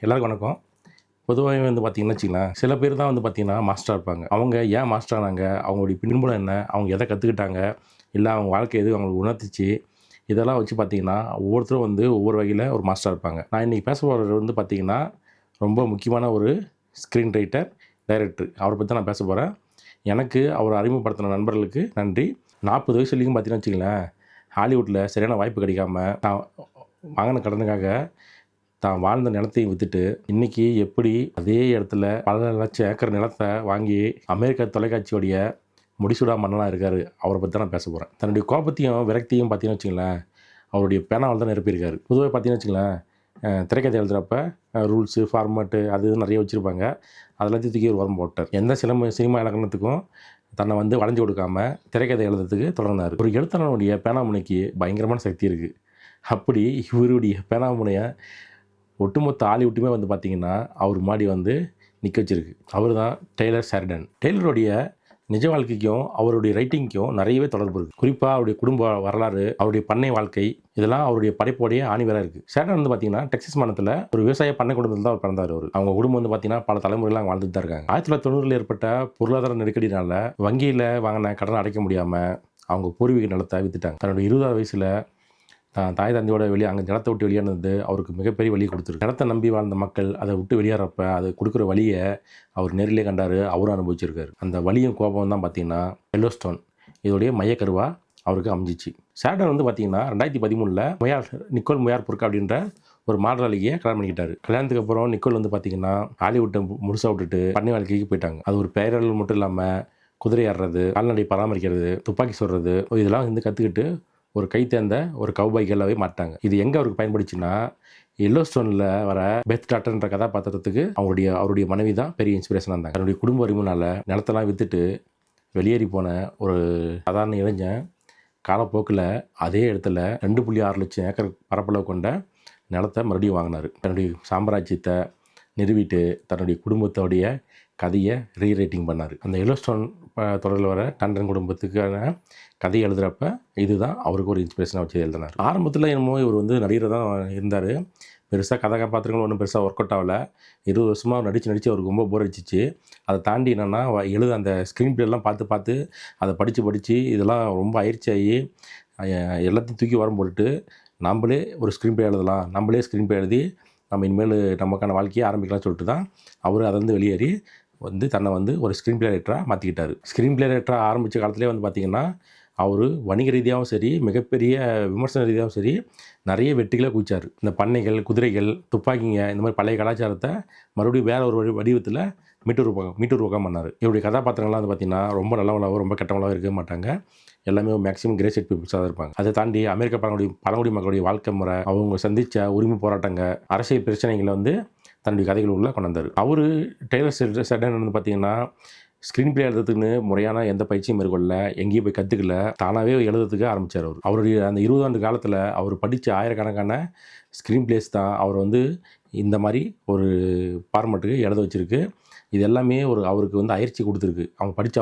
எல்லாருக்கும் வணக்கம். பொதுவாகவே பார்த்தீங்கன்னா வச்சுக்கங்களேன், சில பேர் தான் பார்த்தீங்கன்னா மாஸ்டரா இருப்பாங்க. அவங்க ஏன் மாஸ்டர் ஆனாங்க? அவங்களுடைய பின்புலம் என்ன? அவங்க எத கத்துக்கிட்டாங்க? இல்ல அவங்க வாழ்க்கை எது அவங்களுக்கு உணர்த்துச்சு? இதெல்லாம் வச்சு பார்த்தீங்கன்னா, ஒவ்வொருத்தரும் ஒவ்வொரு வகையில ஒரு மாஸ்டரா இருப்பாங்க. நான் இன்னைக்கு பேச போறது பார்த்தீங்கன்னா, ரொம்ப முக்கியமான ஒரு ஸ்க்ரீன் ரைட்டர், டைரக்டர். அவர பத்தி தான் நான் பேச போறேன். எனக்கு அவர அறிமுகப்படுத்தின நண்பர்களுக்கு நன்றி. 40 வயசு வரைக்கும் பார்த்தீங்கன்னா வச்சுக்கங்களேன், ஹாலிவுட்ல சரியான வாய்ப்பு கிடைக்காம, தான் வாங்கின கடனுக்காக தான் வாழ்ந்த நிலத்தையும் வித்துட்டு, இன்னைக்கு எப்படி அதே இடத்துல பல லட்சம் ஏக்கர் நிலத்த வாங்கி அமெரிக்க தொலைக்காட்சியோடைய முடிசூடா மன்னனா இருக்காரு. அவர பத்தி தான் நான் பேச போறேன். தன்னுடைய கோபத்தையும், விரக்தியும் பார்த்தீங்கன்னு வச்சுக்கங்களேன், அவருடைய பேனாவால தான் நிரப்பியிருக்காரு. பொதுவாக பார்த்தீங்கன்னு வச்சுக்கங்களேன், திரைக்கதை எழுதுறப்ப ரூல்ஸு, ஃபார்மேட்டு அது இதுன்னு நிறைய வச்சுருப்பாங்க. அது எல்லாத்தையும் தூக்கி ஒரு ஓரம் போட்டார். எந்த சினிமா இலக்கணத்துக்கும் தன்னை வளைஞ்சு கொடுக்காம திரைக்கதை எழுதுறதுக்கு தொடர்ந்தார். ஒரு எழுத்தாளனுடைய பேனாமுனைக்கு பயங்கரமான சக்தி இருக்குது. அப்படி இவருடைய பேனாமுனையை ஒட்டுமொத்த ஹாலிவுட்டுமே பார்த்தீங்கன்னா, அவர் முன்னாடி நிற்க வச்சிருக்கு. அவர் தான் டெய்லர் ஷெரிடன். டெய்லருடைய நிஜ வாழ்க்கைக்கும் அவருடைய ரைட்டிங்க்கும் நிறையவே தொடர்பு இருக்குது. குறிப்பாக அவருடைய குடும்ப வரலாறு, அவருடைய பண்ணை வாழ்க்கை, இதெல்லாம் அவருடைய படைப்போடைய ஆணிவேராக இருக்குது. ஷெரிடன் பார்த்தீங்கன்னா டெக்ஸஸ் மாநிலத்தில் ஒரு விவசாய பண்ணை குடும்பத்தில் தான் அவர் பிறந்தார். அவங்க குடும்பம் பார்த்தீங்கன்னா பல தலைமுறைகள் அங்கே வாழ்ந்துட்டு தான் இருக்காங்க. 1990 ஏற்பட்ட பொருளாதார நெருக்கடினால வங்கியில் வாங்கின கடனை அடைக்க முடியாமல் அவங்க பூர்வீக நிலத்தை வித்துட்டாங்க. தன்னுடைய 20 வயசில் தாய் தந்தையோட அங்கே நிலத்தை விட்டு வெளியேறது அவருக்கு மிகப்பெரிய வழியை கொடுத்துருக்கு. நிலத்தை நம்பி வாழ்ந்த மக்கள் அதை விட்டு வெளியேறப்ப அது கொடுக்குற வழியை அவர் நேரிலே கண்டார், அவரும் அனுபவிச்சிருக்காரு. அந்த வலியும் கோபம் தான் பார்த்தீங்கன்னா எல்லோஸ்டோன் இதோடைய மையக்கருவாக அவருக்கு அமைஞ்சிச்சு. ஷெரிடன் பார்த்தீங்கன்னா 2013 நிக்கோல் முயார்புர்க் அப்படின்ற ஒரு மாடல் அழகியை கல்யாணம் பண்ணிக்கிட்டாரு. கல்யாணத்துக்கு அப்புறம் நிக்கோல் பார்த்தீங்கன்னா ஹாலிவுட்டை முழுசாக விட்டுட்டு பண்ணை வாழ்க்கைக்கு போயிட்டாங்க. அது ஒரு பெயரல் மட்டும் இல்லாமல் குதிரை ஆடுறது, கால்நடை பராமரிக்கிறது, துப்பாக்கி சொல்கிறது, இதெல்லாம் கற்றுக்கிட்டு ஒரு கைத்தேர்ந்த ஒரு கவுபாய் கேர்ளாவே மாட்டாங்க. இது எங்கே அவருக்கு பயன்படுச்சுன்னா, எல்லோஸ்டோனில் வர பெத் டாட்டர்ன்ற கதாபாத்திரத்துக்கு அவருடைய மனைவி தான் பெரிய இன்ஸ்பிரேஷனாக இருந்தாங்க. தன்னுடைய குடும்ப அறிவுனால நிலத்தெல்லாம் விற்றுட்டு வெளியேறி போன ஒரு சாதாரண இளைஞன் காலப்போக்கில் அதே இடத்துல 2.6 லட்சம் ஏக்கர் பரப்பளவு கொண்ட நிலத்தை மறுபடியும் வாங்கினார். தன்னுடைய சாம்ராஜ்யத்தை நிறுவிட்டு தன்னுடைய குடும்பத்தோடைய கதையை ரீரைட்டிங் பண்ணார். அந்த எல்லோஸ்டோன் தொடரில் வர டாண்டன் குடும்பத்துக்கான கதை எழுதுகிறப்ப இதுதான் அவருக்கு ஒரு இன்ஸ்பிரேஷனாக வச்சு எழுதினார். ஆரம்பத்தில் என்னமோ இவர் நடிகர் தான் இருந்தார். பெருசாக கதாபாத்திரங்கள் ஒன்றும் பெருசாக ஒர்க் அவுட் ஆகலை. 20 வருஷமாக நடித்து அவருக்கு ரொம்ப போர் அடிச்சிச்சு. அதை தாண்டி என்னென்னா அந்த ஸ்க்ரீன் பிளேலாம் பார்த்து அதை படித்து இதெல்லாம் ரொம்ப ஆகி எல்லாத்தையும் தூக்கி வரம் போட்டுட்டு நம்மளே ஒரு ஸ்க்ரீன் பிளே எழுதலாம், நம்மளே ஸ்க்ரீன் பிளே எழுதி நம்ம இனிமேல் நமக்கான வாழ்க்கையை ஆரம்பிக்கலாம்னு சொல்லிட்டு தான் அவர் அதை வெளியேறி தன்னை ஒரு ஸ்க்ரீன் பிளே ரைட்டராக மாற்றிக்கிட்டார். ஸ்க்ரீன் பிளே ரைட்டராக ஆரம்பித்த காலத்திலே பார்த்திங்கன்னா அவர் வணிக ரீதியாகவும் சரி, மிகப்பெரிய விமர்சன ரீதியாகவும் சரி நிறைய வெற்றிகளை குவிச்சார். இந்த பண்ணைகள், குதிரைகள், துப்பாக்கிங்க இந்த மாதிரி பழைய கலாச்சாரத்தை மறுபடியும் வேற ஒரு வடிவத்தில் மீட்டுருவாக்கம் பண்ணார். இவருடைய கதாபாத்திரங்கள்லாம் பார்த்திங்கன்னா ரொம்ப நல்லவங்களாகவும் ரொம்ப கெட்டவங்களாகவும் இருக்க மாட்டாங்க. எல்லாமே மேக்ஸிமம் கிரேசெட் பீப்புள்ஸாக தான் இருப்பாங்க. அதை தாண்டி அமெரிக்க பழங்குடி மக்களுடைய வாழ்க்கை முறை, அவங்க சந்தித்த உரிமை போராட்டங்கள், அரசியல் பிரச்சனைகளை தன்னுடைய கதைகள் உள்ள கொண்டு வந்தார். அவர் டெய்லர் ஷெரிடன் பார்த்திங்கன்னா ஸ்க்ரீன் பிளே எழுதுறதுக்குன்னு முறையான எந்த பயிற்சியும் மேற்கொள்ள, எங்கேயும் போய் கற்றுக்கல, தானாகவே எழுதுறதுக்கு ஆரம்பித்தார். அவருடைய அந்த 20 ஆண்டு காலத்தில் அவர் படித்த ஆயிரக்கணக்கான ஸ்க்ரீன் பிளேஸ் தான் அவர் இந்த மாதிரி ஒரு ஃபார்மேட்டுக்கு எழுத வச்சுருக்கு. இது எல்லாமே அவருக்கு அயற்சி கொடுத்துருக்கு.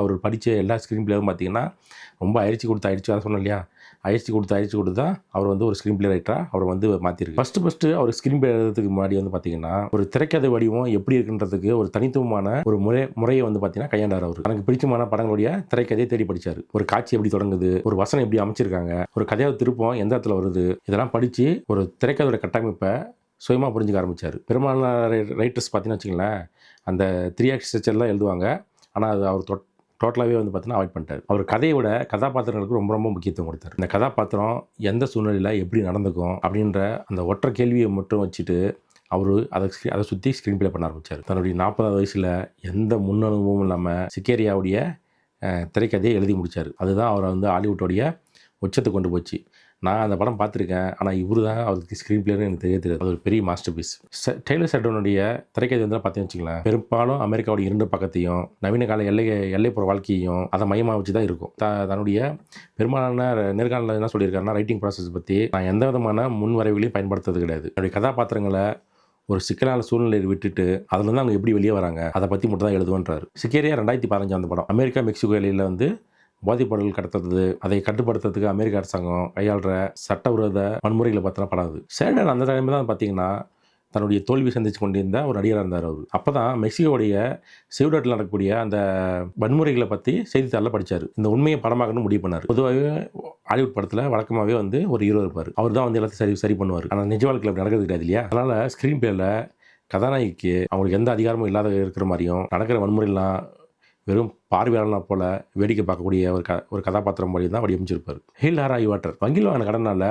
அவர் படித்த எல்லா ஸ்க்ரீன் பிளேவும் பார்த்திங்கன்னா ரொம்ப அயற்சி அதை சொன்னேன் இல்லையா, அயற்சி கொடுத்து தான் அவர் ஒரு ஸ்க்ரீன் பிளே ரைட்டராக அவர் மாற்றிருக்கு. ஃபஸ்ட்டு அவர் ஸ்க்ரீன் பிளே எழுதுறதுக்கு முன்னாடி பார்த்திங்கன்னா ஒரு திரைக்கதை வடிவம் எப்படி இருக்குன்றதுக்கு ஒரு தனித்துவமான ஒரு முறையை பார்த்திங்கன்னா கையாண்டார். அவர் தனக்கு பிடிச்சமான படங்களுடைய திரைக்கதையை தேடி படித்தார். ஒரு காட்சி எப்படி தொடங்குது, ஒரு வசனம் எப்படி அமைச்சிருக்காங்க, ஒரு கதையாவது திருப்பம் எந்த இடத்துல வருது, இதெல்லாம் படித்து ஒரு திரைக்கதையோட கட்டமைப்பை சுயமாக புரிஞ்சுக்க ஆரம்பித்தார். பெரும்பாலான ரைட்டர்ஸ் பார்த்தீங்கன்னு வச்சுங்களேன், அந்த 3 ஆக்ட் ஸ்ட்ரக்சர்லாம் எழுதுவாங்க. ஆனால் அது அவர் டோட்டலாகவே பார்த்தீங்கன்னா அவாய்ட் பண்ணிட்டார். அவர் கதையை விட கதாபாத்திரங்களுக்கு ரொம்ப ரொம்ப முக்கியத்துவம் கொடுத்தார். இந்த கதாபாத்திரம் எந்த சூழ்நிலையில் எப்படி நடந்துக்கும் அப்படின்ற அந்த ஒற்றை கேள்வியை மட்டும் வச்சுட்டு அவர் அதை சுற்றி ஸ்க்ரீன் பிளே பண்ண ஆரம்பித்தார். தன்னுடைய 40 வயசில் எந்த முன் அனுபவமும் இல்லாமல் சிக்கேரியாவுடைய திரைக்கதையை எழுதி முடித்தார். அதுதான் அவரை ஹாலிவுட்டோடைய உச்சத்தை கொண்டு போச்சு. நான் அந்த படம் பார்த்துருக்கேன், ஆனால் இவரு தான் அவருக்கு ஸ்க்ரீன் பிளேன்னு எனக்கு தெரியாது. அது ஒரு பெரிய மாஸ்டர் பீஸ். டெய்லர் ஷெரிடனுடைய திரைக்கதை பார்த்தீங்கன்னு வச்சுங்களேன், பெரும்பாலும் அமெரிக்காவுடைய 2 பக்கத்தையும் நவீன கால எல்லைப்புற வாழ்க்கையையும் அதை மையமாக வச்சு தான் இருக்கும். தன்னுடைய பெரும்பாலான நேர்காணலில் என்ன சொல்லியிருக்காருன்னா, ரைட்டிங் ப்ராசஸ் பற்றி நான் எந்த விதமான முன்வரைவுகளையும் பயன்படுத்துறது கிடையாது. என்னுடைய கதாபாத்திரங்களை ஒரு சிக்கலான சூழ்நிலையை விட்டுட்டு அதில் அவங்க எப்படி வெளியே வராங்க அதை பற்றி மட்டும் தான் எழுதுவேன்றார். சிக்கேரியா 2015 அந்த படம் அமெரிக்கா மெக்சிகோ எல்லையில் போதைப்பொருள் கடத்துறது, அதை கட்டுப்படுத்துறதுக்கு அமெரிக்க அரசாங்கம் கையாளுற சட்டவிரோத வன்முறைகளை பற்றின படம் அது. ஷெரிடன் அந்த டைமில் தான் பார்த்தீங்கன்னா தன்னுடைய தோல்வி சந்திச்சு கொண்டிருந்த ஒரு நடிகராக இருந்தார் அவர். அப்போ தான் மெக்சிகோடைய சிவுடாட்டில் நடக்கக்கூடிய அந்த வன்முறைகளை பற்றி செய்தித்தாளில் படித்தார். இந்த உண்மையை படமாக்கணும்னு முடிவு பண்ணார். பொதுவாகவே ஹாலிவுட் படத்தில் வழக்கமாகவே வந்து ஒரு ஹீரோ இருப்பார். அவர் தான் வந்து எல்லாத்தையும் சரி பண்ணுவார். ஆனால் நிஜ வாழ்க்கையில் அப்படி நடக்கிறது கிடையாது இல்லையா? அதனால் ஸ்க்ரீன் பிளேயில் கதாநாயகிக்கு அவங்களுக்கு எந்த அதிகாரமும் இல்லாத இருக்கிற மாதிரியும் நடக்கிற வன்முறைலாம் வெறும் பார்வையாளனா போல வேடிக்கை பார்க்கக்கூடிய ஒரு கதாபாத்திரம் மாதிரி தான் வடிவமைச்சிருப்பார். ஹில் ஹாரா வாட்டர் வங்கியில் வாங்கின கடனால்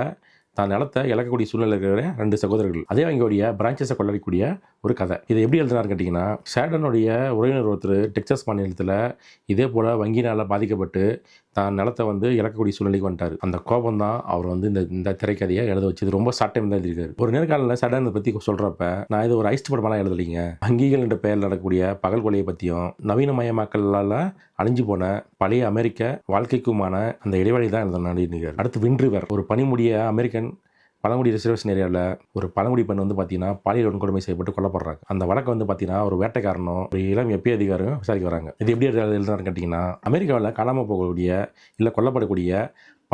தான் நிலத்தை இழக்கக்கூடிய சூழ்நிலை இருக்கிற 2 சகோதரர்கள் அதே வங்கியோடைய பிரான்ச்சஸை கொள்ளக்கூடிய ஒரு கதை. இதை எப்படி எழுதினார் கேட்டிங்கன்னா, ஷேடனுடைய உறவினர் ஒருத்தர் டெக்சாஸ் மாநிலத்தில் இதே போல் வங்கினால் பாதிக்கப்பட்டு தான் நிலத்தை வந்து இழக்கக்கூடிய சூழ்நிலைக்கு வந்துட்டார். அந்த கோபம் தான் அவர் வந்து இந்த திரைக்கதையை எழுத வச்சது. ரொம்ப ஷார்ட் டைம் தான் எழுதியிருக்காரு. ஒரு நேர்காணலில் ஷேடனை பற்றி சொல்கிறப்ப, நான் இது ஒரு ஐஸ்ட் படமெல்லாம் எழுதலைங்க, வங்கிகள் என்ற பெயரில் நடக்கக்கூடிய பகல் கொலையை பற்றியும் நவீனமயமாக்கலால் அழிஞ்சு போன பழைய அமெரிக்க வாழ்க்கைக்குமான அந்த இடைவெளி தான் எழுதினார். அடுத்து விண்ட் ரிவர், ஒரு பனிமுடிய அமெரிக்கன் பழங்குடி ரிசர்வேஷன் ஏரியாவில் ஒரு பழங்குடி பெண் வந்து பார்த்தீங்கன்னா பாலியல் வன்கொடுமை செய்யப்பட்டு கொல்லப்படுறாங்க. அந்த வழக்கை வந்து பார்த்தீங்கன்னா ஒரு வேட்டைக்காரனும் ஒரு இளம் எப்பி அதிகாரியும் விசாரிக்க வராங்க. இது எப்படி எழுதுனாருன்னு கேட்டிங்கன்னா, அமெரிக்காவில் காணாமல் போகக்கூடிய இல்லை கொல்லப்படக்கூடிய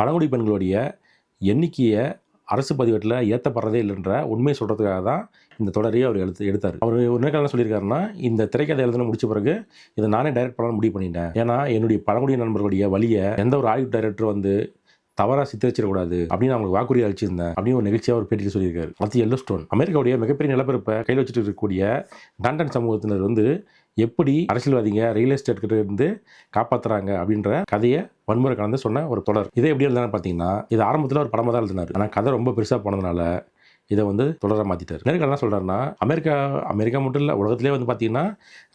பழங்குடி பெண்களுடைய எண்ணிக்கையை அரசு பதிவேட்டில் ஏற்றப்படுறதே இல்லைன்ற உண்மையை சொல்கிறதுக்காக தான் இந்த தொடரையே அவர் எடுத்தார். அவர் ஒரு நேரம் என்ன சொல்லியிருக்காருன்னா, இந்த திரைக்கதை எழுதுன முடிச்ச பிறகு இதை நானே டைரக்ட் பண்ண முடிவு பண்ணிட்டேன். ஏன்னா என்னுடைய பழங்குடி நண்பர்களுடைய வழியை எந்த ஒரு ஆய்வு டைரக்டர் வந்து தவறாக சித்தரிச்சிடக்கூடாது அப்படின்னு அவங்களுக்கு வாக்குறுதி அளிச்சிருந்தேன் அப்படின்னு ஒரு நிகழ்ச்சியாக ஒரு பேட்டியில் சொல்லியிருக்காரு. அது எல்லோஸ்டோன், அமெரிக்காவுடைய மிகப்பெரிய நிலப்பரப்பை கையில் வச்சுட்டு இருக்கக்கூடிய டாண்டன் சமூகத்தினர் வந்து எப்படி அரசியல்வாதிங்க ரியல் எஸ்டேட் கிட்ட இருந்து காப்பாற்றுறாங்க அப்படின்ற கதையை வன்முறை கலந்து சொன்ன ஒரு தொடர். இதை எப்படி எழுதுனான்னு பார்த்தீங்கன்னா, இது ஆரம்பத்தில் ஒரு படமாக தான் எழுதினார். ஆனால் கதை ரொம்ப பெருசாக போனதுனால இதை வந்து தொடர மாற்றிட்டார். நேர்காணல் என்ன சொல்கிறாருன்னா, அமெரிக்கா மட்டும் இல்லை, உலகத்திலே வந்து பார்த்தீங்கன்னா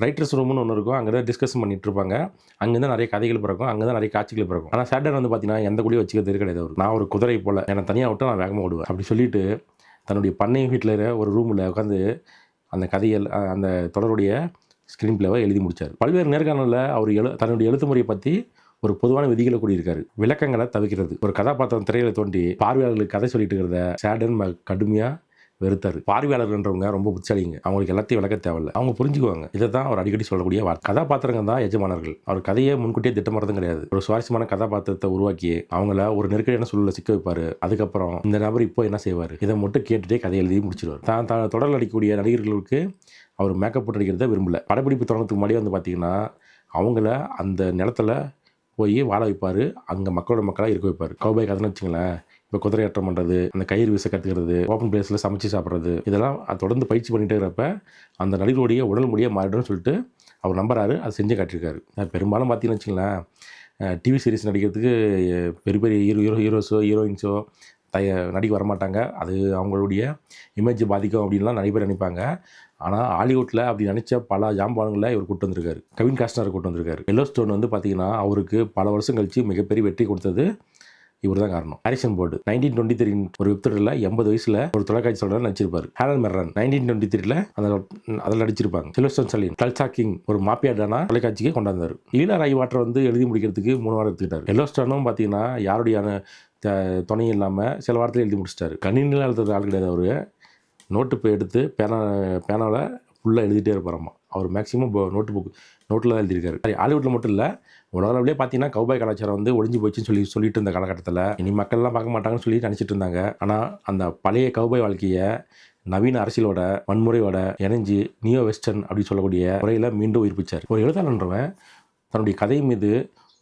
ரைட்டர்ஸ் ரூம்னு ஒன்று இருக்கும். அங்கே தான் டிஸ்கஷன் பண்ணிட்டு இருப்பாங்க. அங்கேருந்து நிறைய கதைகள் பிறக்கும், அங்கே தான் நிறைய காட்சிகள் பிறக்கும். ஆனால் ஷேடன் வந்து பார்த்தீங்கன்னா எந்த கூடிய வச்சுக்கிறது கிடையாது. அவர் நான் ஒரு குதிரை போல் என்னை தனியாக விட்டு நான் வேகமாக ஓடுவேன் அப்படி சொல்லிட்டு தன்னுடைய பண்ணை வீட்டில் ஒரு ரூமில் உட்காந்து அந்த கதைகள் அந்த தொடருடைய ஸ்க்ரீன் பிளேவை எழுதி முடித்தார். பல்வேறு நேர்காணலில் அவர் தன்னுடைய எழுத்து முறையை பற்றி ஒரு பொதுவான விதிகளை கூடியிருக்காரு. விளக்கங்களை தவிர்க்கிறது. ஒரு கதாபாத்திரம் திரையில தோண்டி பார்வையாளர்களுக்கு கதை சொல்லிட்டு இருக்கிறத ஷேடன் கடுமையாக வெறுத்தார். பார்வையாளர்ன்றவங்க ரொம்ப புத்திசாலிங்க, அவங்களுக்கு எல்லாத்தையும் விளக்க தேவையில்லை, அவங்க புரிஞ்சுக்குவாங்க. இதை தான் அவர் அடிக்கடி சொல்லக்கூடிய வார்த்தை. கதாபாத்திரங்கள் தான் எஜமானர்கள். அவர் கதையை முன்கூட்டியே திட்டமிறதும் கிடையாது. ஒரு சுவாரஸ்யமான கதாபாத்திரத்தை உருவாக்கி அவங்கள ஒரு நெருக்கடியான சூழலை சிக்க வைப்பார். அதுக்கப்புறம் இந்த நபர் இப்போ என்ன செய்வார் இதை மட்டும் கேட்டுட்டே கதையை எழுதி முடிச்சிடுவார். தான் தொடரில் அடிக்கக்கூடிய நடிகர்களுக்கு அவர் மேக்கப் போட்டு அடிக்கிறத விரும்பல. படப்பிடிப்பு தொடங்கிறதுக்கு முன்னாடியே வந்து பார்த்தீங்கன்னா அவங்கள அந்த நிலத்தில் போய் வாழ வைப்பார். அங்கே மக்களாக இருக்க வைப்பார். கௌபாய் கதைன்னு வச்சுங்களேன், இப்போ குதிரை ஏற்றம் பண்ணுறது, அந்த கயிறு வீச கற்றுக்கிறது, ஓப்பன் பிளேஸில் சமைச்சு சாப்பிட்றது, இதெல்லாம் தொடர்ந்து பயிற்சி பண்ணிகிட்டே இருக்கிறப்ப அந்த நடிகருடைய உடல் மொழியை மாறிடும்னு சொல்லிட்டு அவர் நம்புறாரு. அதை செஞ்சு காட்டியிருக்காரு. பெரும்பாலும் பார்த்தீங்கன்னு வச்சுங்களேன், டிவி சீரிஸ் நடிக்கிறதுக்கு பெரிய பெரிய ஹீரோயின்ஸோ நடிக்க வரமாட்டாங்க. அது அவங்களுடைய இமேஜ் பாதிக்கும் அப்படின்லாம் நிறைய பேர் நினைப்பாங்க. ஆனால் ஹாலிவுட்டில் அப்படி நினச்ச பல ஜாம்பானுங்களை இவர் கூட்டு வந்திருக்காரு. கெவின் காஸ்ட்னர் கூட்டு வந்திருக்காரு. எல்லோஸ்டோன் வந்து பார்த்தீங்கன்னா அவருக்கு பல வருஷம் கழிச்சு மிகப்பெரிய வெற்றி கொடுத்தது இவர் தான் காரணம். ஹாரிசன் போர்டு 1923 ஒரு வெப்தொடரில் 80 வயசில் ஒரு தொலைக்காட்சி தொடர் நடிச்சிருப்பார். ஹேலன் மெர்ரன் 1923 அதில் நடிச்சிருப்பாங்க. சில்வஸ்டர் ஸ்டாலின் டல்சா கிங் ஒரு மாப்பியாடானா தொலைக்காட்சிக்கு கொண்டாந்தார். ஈலா ராய் வாட்டர் வந்து எழுதி முடிக்கிறதுக்கு 3 வாரம் எடுத்துக்கிட்டார். எல்லோஸ்டோனும் பார்த்தீங்கன்னா யாருடைய துணையும் இல்லாமல் சில வாரத்தில் எழுதி முடிச்சிட்டாரு. கணினியில் எழுதுறது ஆள் கிடையாது. அவர் நோட்டு போய் எடுத்து பேனாவில் ஃபுல்லாக எழுதிட்டே இருப்பாராம்மா. அவர் மேக்ஸிமம் நோட்டில் தான் எழுதியிருக்காரு. ஹாலிவுட்டில் மட்டும் இல்லை, உலகளவிலே பார்த்தீங்கன்னா கௌபாய் கலாச்சாரம் வந்து ஒழிஞ்சு போச்சுன்னு சொல்லிட்டு இருந்த காலகட்டத்தில் இனி மக்கள்லாம் பார்க்க மாட்டாங்கன்னு சொல்லி நினச்சிட்டு இருந்தாங்க. ஆனால் அந்த பழைய கௌபாய் வாழ்க்கையை நவீன அரசியலோட வன்முறையோட இணைஞ்சு நியோ வெஸ்டர்ன் அப்படின்னு சொல்லக்கூடிய முறையில் மீண்டும் உயிர்ப்பிச்சார். ஒரு எழுத்தாளன்றவன் தன்னுடைய கதை மீது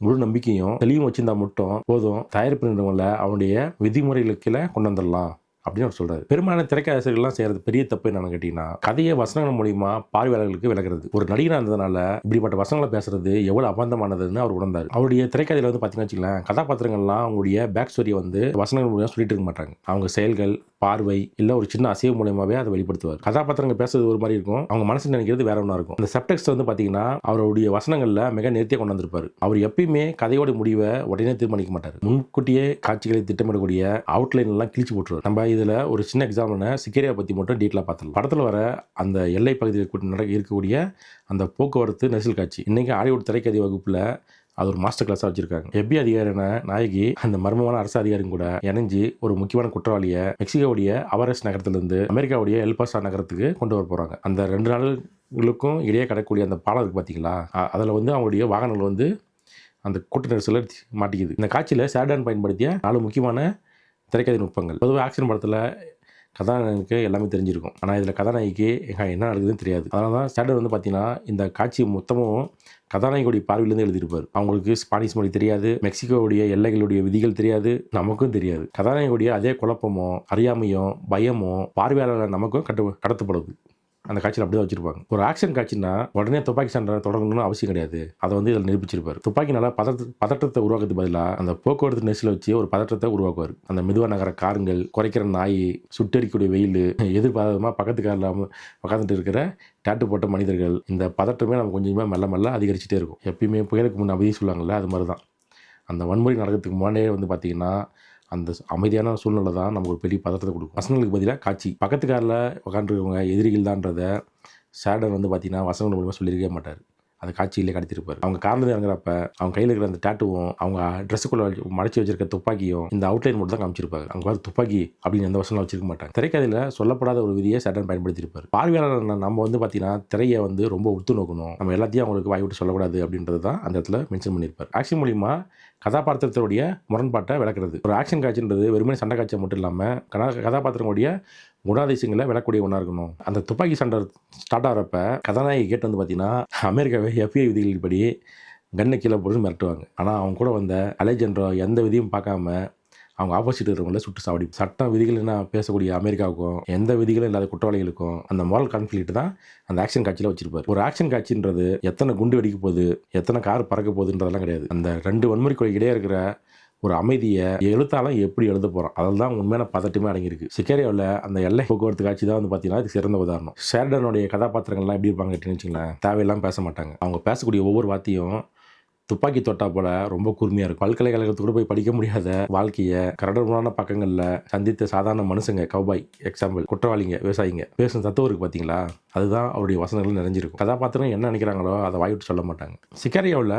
முழு நம்பிக்கையும் தெளிவும் வச்சிருந்தா மட்டும் போதும், தயாரிப்பு நிறுவனங்கள அவனுடைய விதிமுறைகளுக்கு கீழே கொண்டு வந்துடலாம் அப்படின்னு அவர் சொல்றாரு. பெரும்பாலான திரைக்கதைகள்லாம் செய்யறது பெரிய தப்பு என்னன்னு கேட்டீங்கன்னா, கதையை வசனங்கள் மூலியமா பார்வையாளர்களுக்கு விளக்குறது. ஒரு நடிகராக இருந்ததுனால இப்படிப்பட்ட வசனங்களை பேசுறது எவ்வளவு அபந்தமானதுன்னு அவர் உணர்ந்தார். அவருடைய திரைக்கதையில வந்து பார்த்தீங்கன்னா வச்சுக்கலாம், கதாபாத்திரங்கள்லாம் அவங்களுடைய பேக் ஸ்டோரியை வந்து வசனங்கள் மூலியமா சொல்லிட்டு இருக்க மாட்டாங்க. அவங்க செயல்கள், பார்வை இல்லை ஒரு சின்ன அசைவு மூலியமாவே அதை வெளிப்படுத்துவார். கதாபாத்திரங்கள் பேசுறது ஒரு மாதிரி இருக்கும், அவங்க மனசு நினைக்கிறது வேற ஒன்றா இருக்கும். அந்த சப்டெக்ஸ்ட் வந்து பார்த்தீங்கன்னா அவருடைய வசனங்கள்ல மிக நேர்த்தியாக கொண்டு வந்திருப்பாரு. அவர் எப்பயுமே கதையோட முடிவை உடனே தீர்மானிக்க மாட்டார். முன்கூட்டியே காட்சிகளை திட்டமிடக்கூடிய அவுட்லைன் எல்லாம் கிழிச்சு போட்டுருவார். நம்ம இதில் ஒரு சின்ன எக்ஸாம்பிள்னா சிக்கேரியா பற்றி மட்டும் டீட்டெயிலாக பார்த்துக்கலாம். படத்தில் வர அந்த எல்லை பகுதியில் இருக்கக்கூடிய அந்த போக்குவரத்து நெரிசல் காட்சி இன்னைக்கு ஹாலிவுட் திரைக்கதை வகுப்பில் அது ஒரு மாஸ்டர் கிளாஸாக வச்சிருக்காங்க. FBI அதிகாரியான நாயகி அந்த மர்மமான அரசு அதிகாரியும் கூட இணைஞ்சு ஒரு முக்கியமான குற்றவாளியை மெக்சிகோவுடைய அவரஸ் நகரத்திலிருந்து அமெரிக்காவுடைய எல்பாசா நகரத்துக்கு கொண்டு வர போகிறாங்க. அந்த 2 நாளுக்கும் இடையே கிடக்கக்கூடிய அந்த பாலம் இருக்குது பார்த்தீங்களா, அதில் வந்து அவங்களுடைய வாகனங்கள் வந்து அந்த கூட்ட நெரிசலில் மாட்டிக்குது. இந்த காட்சியில் ஷேர்டன் பயன்படுத்திய 4 முக்கியமான திரைக்கதை நுட்பங்கள். பொதுவாக ஆக்ஷன் படத்தில் கதாநாயகனுக்கு எல்லாமே தெரிஞ்சிருக்கும். ஆனால் இதில் கதாநாயகிக்கு என்ன நடக்குதுன்னு தெரியாது. அதனால தான் ஷேடர் வந்து பார்த்தீங்கன்னா இந்த காட்சி மொத்தமும் கதாநாயகியோடைய பார்வையிலேருந்து எழுதியிருப்பார். அவங்களுக்கு ஸ்பானிஷ் மொழி தெரியாது, மெக்சிகோவுடைய எல்லைகளுடைய விதிகள் தெரியாது, நமக்கும் தெரியாது. கதாநாயகியோடைய அதே குழப்பமும் அறியாமையும் பயமும் பார்வையாளர் நமக்கும் கடத்தப்படுது. அந்த காட்சியில் அப்படி தான் வச்சிருப்பாங்க. ஒரு ஆக்ஷன் காட்சினா உடனே துப்பாக்கி சண்டை தொடங்கணும்னு அவசியம் கிடையாது. அதை வந்து இதில் நிரூபிச்சிருப்பார். துப்பாக்கினால பதற்றத்தை உருவாக்குறது பதிலாக அந்த போக்குவரத்து நெரிசல் வச்சு ஒரு பதற்றத்தை உருவாக்குவார். அந்த மெதுவாக நகர காருங்கள், குறைக்கிற நாய், சுட்டரிக்கூடிய வெயில், எதிர்பாராதமாக பக்கத்து காரில் உட்காந்துட்டு இருக்கிற டேட்டு போட்ட மனிதர்கள், இந்த பதற்றமே நம்ம கொஞ்சமாக மெல்ல மெல்ல அதிகரிச்சுட்டே இருக்கும். எப்பயுமே புயலுக்கு முன் அமைதி சொல்லுவாங்கள்ல, அது மாதிரி தான். அந்த வன்முறை நடக்கிறதுக்கு முன்னாடியே வந்து பார்த்திங்கன்னா அந்த அமைதியான சூழ்நிலை தான் நமக்கு ஒரு பெரிய பதற்றத்தை கொடுக்கும். வசனங்களுக்கு பதிலாக காட்சி. பக்கத்து காரில் உட்காந்துருக்கவங்க எதிரிகள் தான்றதை ஷேடர் வந்து பார்த்தீங்கன்னா வசனங்கள் மூலமாக சொல்லியிருக்கவே மாட்டார். அந்த காட்சியிலே கடத்திருப்பார். அவங்க கார்லேருந்து இறங்குறப்ப அவங்க கையில் இருக்கிற அந்த டேட்டுவும் அவங்க ட்ரெஸ்ஸுக்குள்ளே மறைச்சி வச்சிருக்க துப்பாக்கியும் இந்த அவுட்லைன் மட்டும் தான் காமிச்சிருப்பாங்க. அவங்க பார்த்து துப்பாக்கி அப்படின்னு எந்த வசனம் வச்சிருக்க மாட்டாங்க. திரைக்கதையில் சொல்லப்படாத ஒரு விதியை ஷேடர் பயன்படுத்தியிருப்பார். பார்வையாளர் நம்ம வந்து பார்த்தீங்கன்னா திரையை வந்து ரொம்ப உத்து நோக்கணும், நம்ம எல்லாத்தையும் அவங்களுக்கு வாய் விட்டு சொல்லக்கூடாது அப்படின்றது தான் அந்த இடத்துல மென்ஷன் பண்ணியிருப்பார். ஆக்ஷன் மூலிமா கதாபாத்திரத்தினுடைய முரண்பாட்டை விளக்குறது. ஒரு ஆக்ஷன் காட்சின்றது வெறுமனே சண்டை காட்சியை மட்டும் இல்லாமல் கதாபாத்திரங்களுடைய குணாதிசயங்களை விளக்கக்கூடிய ஒன்றா இருக்கணும். அந்த துப்பாக்கி சண்டை ஸ்டார்ட் ஆகிறப்ப கதாநாயகி கேட்டு வந்து பார்த்தீங்கன்னா அமெரிக்காவே FBI விதிகளின்படி கன்னை கீழே போட்டு மிரட்டுவாங்க. ஆனால் அவங்க கூட வந்த அலெஜெண்ட்ரோ எந்த விதியும் பார்க்காம அவங்க ஆப்போசிட் இருக்கிறவங்கள சுட்டு சாவடி. சட்டம் விதிகள் என்ன பேசக்கூடிய அமெரிக்காவுக்கும் எந்த விதிகளும் இல்லாத குற்றவாளிகளுக்கும் அந்த மோரல் கான்ஃப்ளிக்ட் தான் அந்த ஆக்ஷன் காட்சியில் வச்சிருப்பார். ஒரு ஆக்ஷன் காட்சின்றது எத்தனை குண்டு வெடிக்க போகுது, எத்தனை கார் பறக்க போகுதுன்றதெல்லாம் கிடையாது. அந்த ரெண்டு வன்முறைக்கு இடையே இருக்கிற ஒரு அமைதியை எழுத்தாலும் எப்படி எழுத போகிறோம், அதில் தான் உண்மையான பதட்டமே அடங்கியிருக்கு. சிக்காரியாவில் அந்த எல்லை போக்குவரத்து காட்சி தான் வந்து பார்த்தீங்கன்னா இது சிறந்த உதாரணம். ஷேர்டனுடைய கதாபாத்திரங்கள்லாம் எப்படி இருப்பாங்க அப்படின்னு வச்சுங்களேன், தேவையெல்லாம் பேச மாட்டாங்க. அவங்க பேசக்கூடிய ஒவ்வொரு வார்த்தையும் துப்பாக்கி தொட்டா போல ரொம்ப கூர்மையாக இருக்கும். பல்கலைக்கழகத்துக்கு கூட போய் படிக்க முடியாத வாழ்க்கையை கரடமான பக்கங்களில் சந்தித்த சாதாரண மனுஷங்க, கௌபாய் எக்ஸாம்பிள், குற்றவாளிங்க, விவசாயிங்க பேசும் தத்துவம் இருக்குது பார்த்தீங்களா, அதுதான் அவருடைய வசனங்கள் நிறைஞ்சிருக்கும். கதாபாத்திரம் என்ன நினைக்கிறாங்களோ அதை வாய்விட்டு சொல்ல மாட்டாங்க. சிக்காரியாவில்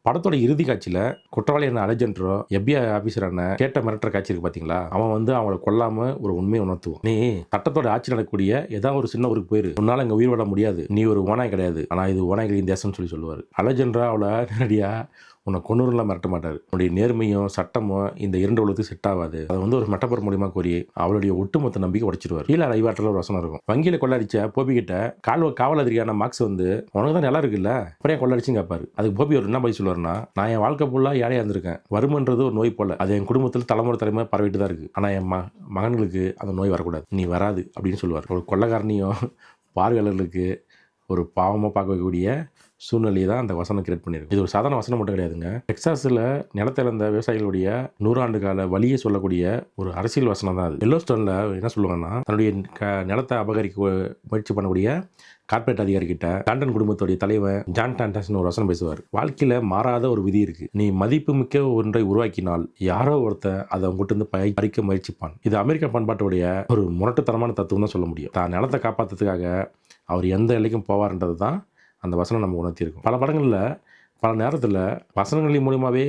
படத்தோட இறுதி காட்சியில் குற்றவாளியான அலெஜெண்ட்ரோ FBI ஆஃபீஸரான கேட்ட மிரட்டுற காட்சி இருக்கு பார்த்தீங்களா, அவன் வந்து அவங்களை கொல்லாமல் ஒரு உண்மையை உணர்த்துவான். நீ சட்டத்தோட ஆட்சி நடக்கக்கூடிய ஏதாவது ஒரு சின்ன ஊருக்கு போயிரு, உன்னால இங்கே உயிர் வாழ முடியாது, நீ ஒரு ஓனாய் கிடையாது, ஆனால் இது ஓனாய்களின் தேசம்னு சொல்லுவார். அலெஜெண்ட்ரா அவளை நேரடியாக உன்னை கொன்னூரெலாம் மிரட்ட மாட்டார். உன்னுடைய நேர்மையும் சட்டமும் இந்த இரண்டு உலகத்துக்கு செட் ஆகாது. அதை வந்து ஒரு மெட்டபர் மூலியமாக கூறி அவளுடைய ஒட்டுமொத்த நம்பிக்கை உடைச்சிருவார். கீழே அறிவாற்றில் ஒரு வசனம் இருக்கும். வங்கியில் கொள்ளடிச்ச போபி கிட்ட காவல் அதிகாரியான மார்க்ஸ் வந்து உனக்கு தான் நல்லா இருக்குல்ல, அப்புறம் கொள்ளடிச்சுன்னு கேட்பாரு. அதுக்கு போபி ஒரு என்ன பதில் சொல்லுவாருன்னா, நான் என் வாழ்க்கை ஃபுல்லாக ஏழையாக இருந்திருக்கேன், வருமன்றது ஒரு நோய் போல, அது என் குடும்பத்தில் தலைமுறை பரவிட்டு தான் இருக்கு, ஆனால் என் மகன்களுக்கு அந்த நோய் வரக்கூடாது, நீ வராது அப்படின்னு சொல்லுவார். ஒரு கொள்ளக்காரனையும் பார்வையாளர்களுக்கு ஒரு பாவமாக பார்க்க வைக்கக்கூடிய சூழ்நிலையை தான் அந்த வசனம் கிரியேட் பண்ணியிருக்கு. இது ஒரு சாதாரண வசனம் மட்டும் கிடையாதுங்க. டெக்சாஸில் நிலத்திழந்த விவசாயிகளுடைய 100 ஆண்டு கால வழியை சொல்லக்கூடிய ஒரு அரசியல் வசனம் தான் அது. எல்லோஸ்டோனில் என்ன சொல்லுவாங்கன்னா, தன்னுடைய நிலத்தை அபகரிக்க முயற்சி பண்ணக்கூடிய கார்பரேட் அதிகாரிகிட்ட டாண்டன் குடும்பத்துடைய தலைவன் ஜான் டாண்டன்ஸ்னு ஒரு வசனம் பேசுவார். வாழ்க்கையில் மாறாத ஒரு விதி இருக்கு, நீ மதிப்பு மிக்க ஒன்றை உருவாக்கினால் யாரோ ஒருத்தன் அதை அவங்ககிட்ட இருந்து பறிக்க முயற்சிப்பான். இது அமெரிக்க பண்பாட்டுடைய ஒரு முரட்டுத்தனமான தத்துவம் தான் சொல்ல முடியும். தான் நிலத்தை காப்பாற்றுறதுக்காக அவர் எந்த எல்லைக்கும் போவார்ன்றது தான் அந்த வசனம் நம்ம உணர்த்தியிருக்கும். பல படங்களில் பல நேரத்தில் வசனங்களின் மூலியமாகவே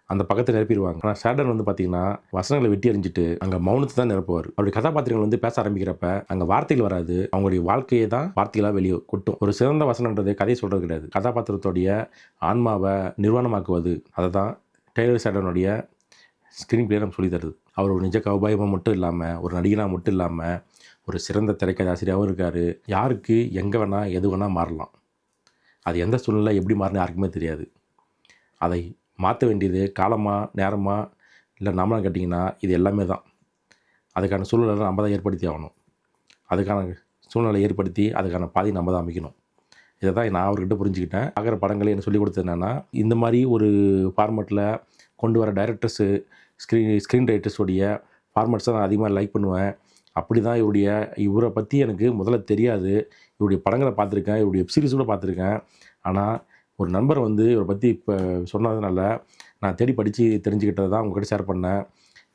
அந்த பக்கத்தை நிரப்பிடுவாங்க. ஆனால் ஷேர்டன் வந்து பார்த்தீங்கன்னா வசனங்களை வெட்டி எறிஞ்சிட்டு அங்கே மௌனத்தை தான் நிரப்புவார். அவருடைய கதாபாத்திரங்கள் வந்து பேச ஆரம்பிக்கிறப்ப அங்கே வார்த்தைகள் வராது, அவங்களுடைய வாழ்க்கையை தான் வார்த்தைகளாக வெளியே கொட்டும். ஒரு சிறந்த வசனன்றது கதையை சொல்கிறது கிடையாது, கதாபாத்திரத்துடைய ஆன்மாவை நிர்வாணமாக்குவது. அதை தான் டெய்லர் ஷேர்டனுடைய ஸ்க்ரீன் பிளே நம்ம சொல்லி தருது. அவர் ஒரு நிஜ கௌபாயமாக மட்டும் இல்லாமல், ஒரு நடிகனாக மட்டும் இல்லாமல், ஒரு சிறந்த திரைக்கதை ஆசிரியராகவும் இருக்கார். யாருக்கு எங்கே வேணால் எது வேணால் மாறலாம், அது எந்த சூழ்நிலை எப்படி மாறினா யாருக்குமே தெரியாது. அதை மாற்ற வேண்டியது காலமாக நேரமாக இல்லை நம்மளாம் கேட்டிங்கன்னா இது எல்லாமே தான். அதுக்கான சூழ்நிலை நம்ம தான் ஏற்படுத்தி ஆகணும். அதுக்கான சூழ்நிலை ஏற்படுத்தி அதுக்கான பாதி நம்ம தான் அமைக்கணும். இதை தான் நான் அவர்கிட்ட புரிஞ்சுக்கிட்டேன். ஆகிற படங்களை எனக்கு சொல்லிக் கொடுத்தது என்னென்னா, இந்த மாதிரி ஒரு ஃபார்மேட்டில் கொண்டு வர டைரக்டர்ஸு ஸ்க்ரீன் ரைட்டர்ஸோடைய ஃபார்மேட்ஸை நான் அதிகமாக லைக் பண்ணுவேன். அப்படி தான் இவரை பற்றி எனக்கு முதல்ல தெரியாது. இவருடைய படங்களை பார்த்துருக்கேன், இவருடைய வெப்சீரிஸ் கூட பார்த்துருக்கேன். ஆனால் ஒரு நண்பர் வந்து இவரை பற்றி இப்போ சொன்னதுனால நான் தேடி படித்து தெரிஞ்சுக்கிட்டதை தான் உங்கள்கிட்ட ஷேர் பண்ணேன்.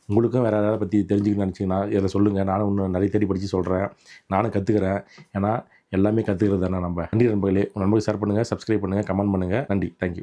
உங்களுக்கும் வேறு யாராவது பற்றி தெரிஞ்சுக்கணும்னு நினச்சிங்கன்னா இதில் சொல்லுங்கள். நானும் இன்னும் நிறைய தேடி படித்து சொல்கிறேன், நானும் கற்றுக்கிறேன். ஏன்னா எல்லாமே கற்றுக்கிறது தானே நம்ம. நன்றி நண்பர்களே. உங்கள் நண்பர்களுக்கு ஷேர் பண்ணுங்கள், சப்ஸ்கிரைப் பண்ணுங்கள், கமெண்ட் பண்ணுங்கள். நன்றி, தேங்க்யூ.